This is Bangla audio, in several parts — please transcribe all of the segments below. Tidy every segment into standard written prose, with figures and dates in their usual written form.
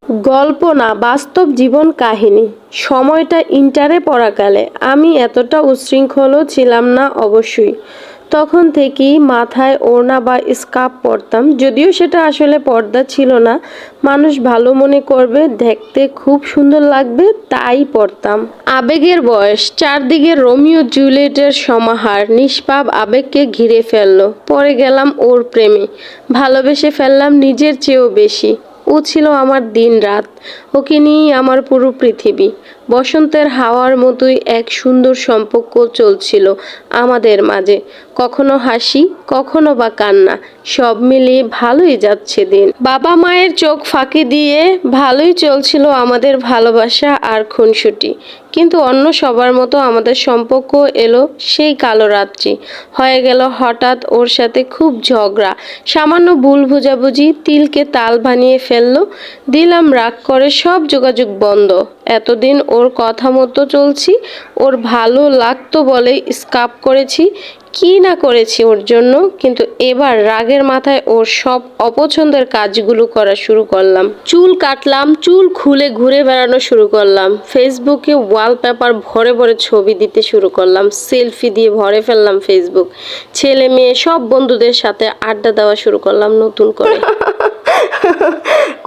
গল্প না, বাস্তব জীবন কাহিনী। সময়টা ইন্টারে পড়াকালে। আমি এতটা উচ্ছৃঙ্খলও ছিলাম না অবশ্যই। তখন থেকেই মাথায় ওড়না বা স্কার্ফ পরতাম, যদিও সেটা আসলে পর্দা ছিল না। মানুষ ভালো মনে করবে, দেখতে খুব সুন্দর লাগবে, তাই পরতাম। আবেগের বয়স, চারদিকে রোমিও জুলিয়েটের সমাহার নিষ্পাপ আবেগকে ঘিরে ফেললো। পড়ে গেলাম ওর প্রেমে, ভালোবেসে ফেললাম নিজের চেয়েও বেশি। ও ছিল আমার দিন রাত, ওকে নিয়েই আমার পুরো পৃথিবী। বসন্তের হাওয়ার মতোই এক সুন্দর সম্পর্ক চলছিল আমাদের মাঝে। কখনো হাসি, কখনো বা কান্না, সব মিলিয়ে ভালোই যাচ্ছে দিন। বাবা মায়ের চোখ ফাঁকি দিয়ে ভালোই চলছিল আমাদের ভালোবাসা আর খুনসুটি। কিন্তু অন্য সবার মতো আমাদের সম্পর্ক এলো সেই কালো রাত্রি। হয়ে গেল হঠাৎ ওর সাথে খুব ঝগড়া, সামান্য ভুল বোঝাবুঝি তিলকে তাল বানিয়ে ফেললো। দিলাম রাগ করে সব যোগাযোগ বন্ধ। এতদিন ওর কথা মতো চলছি, ওর ভালো লাগতো বলে স্কাপ করেছি, কি না করেছি ওর জন্য। কিন্তু এবার রাগের মাথায় ওর সব অপছন্দের কাজগুলো করা শুরু করলাম। চুল কাটলাম, চুল খুলে ঘুরে বেড়ানো শুরু করলাম। ফেসবুকে ওয়ালপেপার ভরে ভরে ছবি দিতে শুরু করলাম, সেলফি দিয়ে ভরে ফেললাম ফেসবুক। ছেলে মেয়ে সব বন্ধুদের সাথে আড্ডা দেওয়া শুরু করলাম নতুন করে।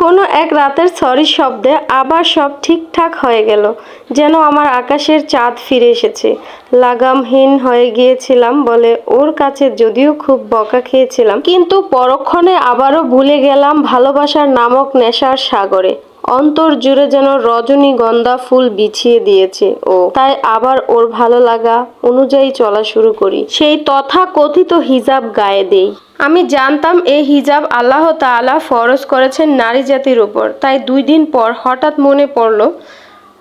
কোনো এক রাতের সরি শব্দে আবার সব ঠিকঠাক হয়ে গেল, যেন আমার আকাশের চাঁদ ফিরে এসেছে। লাগামহীন হয়ে গিয়েছিলাম বলে ওর কাছে যদিও খুব বকা খেয়েছিলাম, কিন্তু পরক্ষণে আবারও ভুলে গেলাম ভালোবাসার নামক নেশার সাগরে। অন্তর জুড়ে যেন রজনীগন্ধা ফুল বিছিয়ে দিয়েছে ও। তাই আবার ওর ভালো লাগা অনুযায়ী চলা শুরু করি, সেই তথাকথিত হিজাব গায়ে দেই। আমি জানতাম এই হিজাব আল্লাহ তাআলা ফরজ করেছেন নারী জাতির উপর। তাই 2 দিন পর হঠাৎ মনে পড়ল,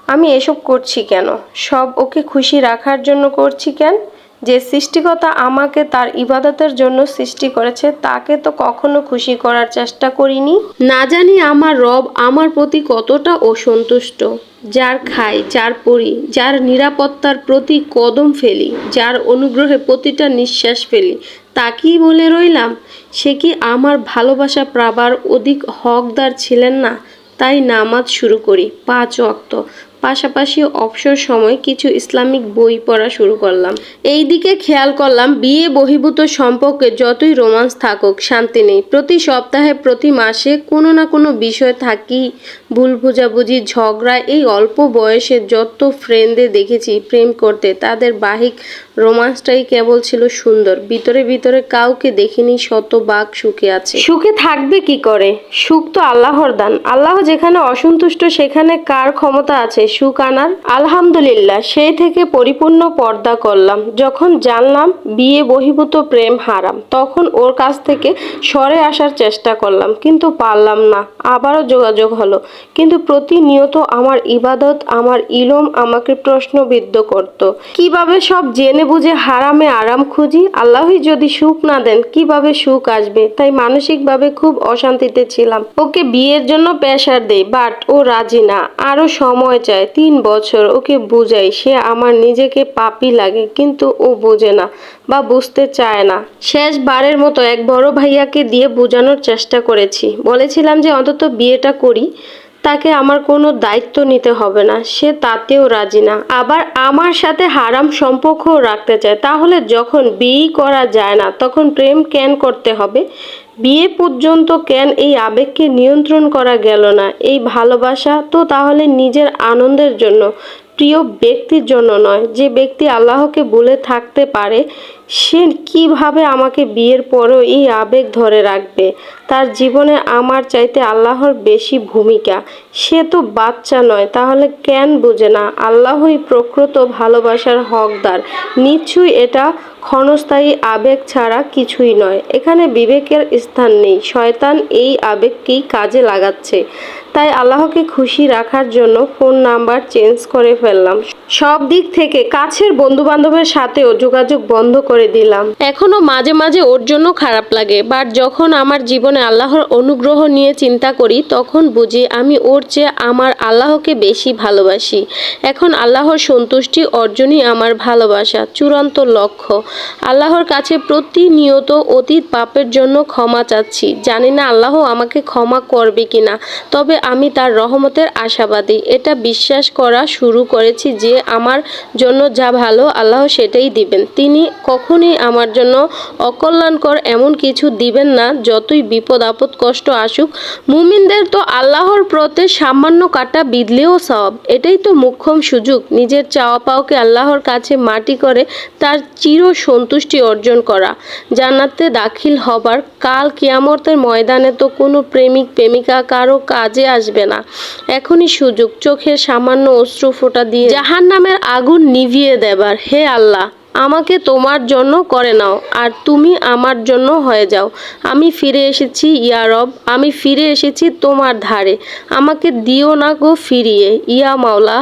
আমি এসব করছি কেন? সব ওকে খুশি রাখার জন্য করছি কেন? যে সৃষ্টিকর্তা আমাকে তার ইবাদতের জন্য সৃষ্টি করেছে, তাকে তো কখনো খুশি করার চেষ্টা করিনি। না জানি আমার রব আমার প্রতি কতটা অসন্তুষ্ট। যার খাই, যার পড়ি, যার নিরাপত্তার প্রতি কদম ফেলি, যার অনুগ্রহে প্রতিটা নিঃশ্বাস ফেলি, তাকেই বলে রইলাম। সে কি আমার ভালোবাসা পাবার অধিক হকদার ছিলেন না? তাই নামাজ শুরু করি 5 ওয়াক্ত, পাশাপাশি অবসর সময় কিছু ইসলামিক বই পড়া শুরু করলাম। এই দিকে খেয়াল করলাম বিয়ে বহির্ভূত সম্পর্কে যতই রোমান্স থাকুক শান্তি নেই। প্রতি সপ্তাহে, প্রতি মাসে কোনো না কোনো বিষয় থাকি, ভুল বোঝাবুঝি, ঝগড়া। এই অল্প বয়সে যত ফ্রেন্ডদের দেখেছি প্রেম করতে, তাদের বাহিক রোমান্সটাই কেবল ছিল সুন্দর। ভিতরে ভিতরে কাউকে দেখিনি শতভাগ সুখে আছে। সুখে থাকবে কি করে? সুখ তো আল্লাহর দান। আল্লাহ যেখানে অসন্তুষ্ট সেখানে কার ক্ষমতা আছে সুখ আনার? আলহামদুলিল্লাহ, সেই থেকে পরিপূর্ণ পর্দা করলাম। যখন জানলাম বিয়ে বহির্ভূত প্রেম হারাম, তখন ওর কাছ থেকে সরে আসার চেষ্টা করলাম, কিন্তু পারলাম না। আবারও যোগাযোগ হলো, কিন্তু প্রতিনিয়ত আমার ইবাদত, আমার ইলম আমাকে প্রশ্নবিদ্ধ করত। কিভাবে সব জেনে বুঝে হারামে আরাম খুঁজি? আল্লাহই যদি সুখ না দেন কিভাবে সুখ আসবে? তাই মানসিকভাবে খুব অশান্তিতে ছিলাম। ওকে বিয়ের জন্য প্রেশার দেই, বাট ও রাজি না। আরো সময় চায়, 3 বছর। ওকে বুঝাই সে আমার নিজেকে পাপী লাগে, কিন্তু ও বোঝে না বা বুঝতে চায় না। শেষবারের মতো এক বড় ভাইয়াকে দিয়ে বোঝানোর চেষ্টা করেছি। বলেছিলাম যে অন্তত বিয়েটা করি, তাকে আমার কোনো দায়িত্ব নিতে হবে না। সে তাতেও রাজি না, আবার আমার সাথে হারাম সম্পর্কও রাখতে চায়। তাহলে যখন বিয়ে করা যায় না তখন প্রেম কেন করতে হবে? বিয়ে পর্যন্ত কেন এই আবেগকে নিয়ন্ত্রণ করা গেল না? এই ভালোবাসা তো তাহলে নিজের আনন্দের জন্য, প্রিয় ব্যক্তির জন্য নয়। যে ব্যক্তি আল্লাহকে ভুলে থাকতে পারে, সে কিভাবে আমাকে বিয়ের পরেও এই আবেগ ধরে রাখবে? তার জীবনে আমার চাইতে আল্লাহর বেশি ভূমিকা। সে তো বাচ্চা নয়, তাহলে কেন বোঝে না? আল্লাহই প্রকৃত ভালোবাসার হকদার। নিশ্চয়ই এটা ক্ষণস্থায়ী আবেগ ছাড়া কিছুই নয়। এখানে বিবেকের স্থান নেই। শয়তান এই আবেগকেই কাজে লাগাচ্ছে। তাই আল্লাহকে খুশি রাখার জন্য ফোন নাম্বার চেঞ্জ করে ফেললাম। সব দিক থেকে কাছের বন্ধু বান্ধবের সাথেও যোগাযোগ বন্ধ করে করে দিলাম। এখনো মাঝে মাঝে ওর জন্য খারাপ লাগে, বাট যখন আমার জীবনে আল্লাহর অনুগ্রহ নিয়ে চিন্তা করি তখন বুঝি আমি ওর চেয়ে আমার আল্লাহকে বেশি ভালোবাসি। এখন আল্লাহর সন্তুষ্টি অর্জনই আমার ভালোবাসা চূড়ান্ত লক্ষ্য। আল্লাহর কাছে প্রতিনিয়ত অতীত পাপের জন্য ক্ষমা চাচ্ছি। জানি না আল্লাহ আমাকে ক্ষমা করবে কিনা, তবে আমি তার রহমতের আশাবাদী। এটা বিশ্বাস করা শুরু করেছি যে আমার জন্য যা ভালো আল্লাহ সেটাই দিবেন। তিনি কখনোই আমার জন্য অকল্যাণকর এমন কিছু দিবেন না, যতই বিপদ আপদ কষ্ট আসুক। মুমিনদের তো আল্লাহর পথে সামান্য কাটা বিঁধলেও সওয়াব। এটাই তো মোক্ষম সুযোগ, নিজের চাওয়া পাওয়াকে আল্লাহর কাছে মাটি করে তার চির সন্তুষ্টি অর্জন করা, জান্নাতে দাখিল হবার। কাল কিয়ামতের ময়দানে তো কোনো প্রেমিক প্রেমিকা কারো কাজে আসবে না। এখনই সুযোগ চোখের সামান্য অশ্রু ফোঁটা দিয়ে জাহান্নামের আগুন নিভিয়ে দেবার। হে আল্লাহ, আমাকে তোমার জন্য করে নাও আর তুমি আমার জন্য হয়ে যাও। আমি ফিরে এসেছি ইয়া রব, আমি ফিরে এসেছি তোমার ধারে। আমাকে দিও না গো ফিরিয়ে ইয়া মাওলা।